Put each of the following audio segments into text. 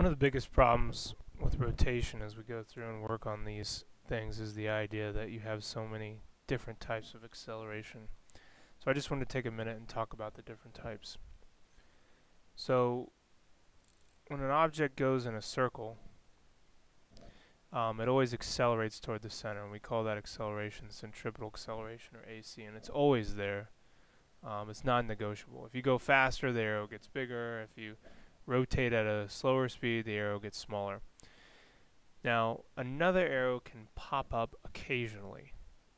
One of the biggest problems with rotation as we go through and work on these things is the idea that you have so many different types of acceleration. So I just want to take a minute and talk about the different types. So when an object goes in a circle, it always accelerates toward the center, and we call that acceleration centripetal acceleration, or AC, and it's always there. It's non-negotiable. If you go faster, the arrow gets bigger. If you rotate at a slower speed, the arrow gets smaller. Now, another arrow can pop up occasionally,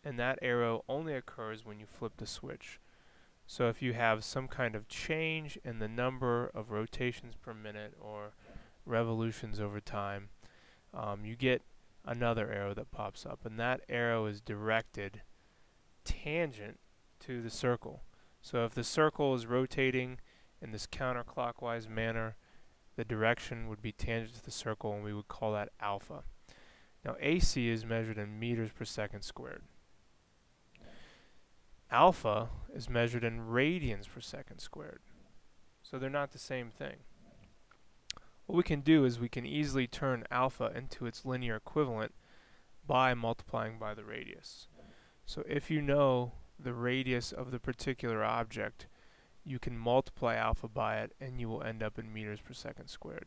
and that arrow only occurs when you flip the switch. So if you have some kind of change in the number of rotations per minute or revolutions over time, you get another arrow that pops up, and that arrow is directed tangent to the circle. So if the circle is rotating in this counterclockwise manner, the direction would be tangent to the circle, and we would call that alpha. Now AC is measured in meters per second squared. Alpha is measured in radians per second squared. So they're not the same thing. What we can do is we can easily turn alpha into its linear equivalent by multiplying by the radius. So if you know the radius of the particular object, you can multiply alpha by it and you will end up in meters per second squared.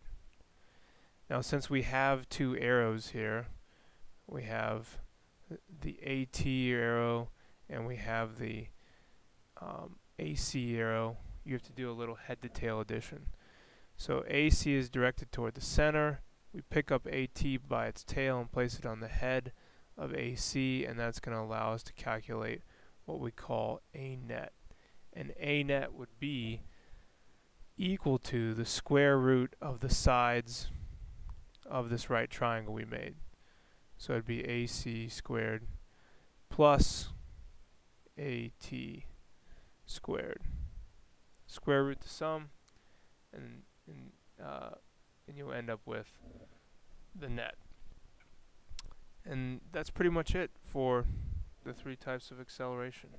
Now since we have two arrows here, we have the AT arrow and we have the AC arrow, you have to do a little head to tail addition. So AC is directed toward the center. We pick up AT by its tail and place it on the head of AC, and that's going to allow us to calculate what we call A net. And A net would be equal to the square root of the sides of this right triangle we made. So it'd be AC squared plus AT squared. Square root the sum, and you'll end up with the net. And that's pretty much it for the three types of acceleration.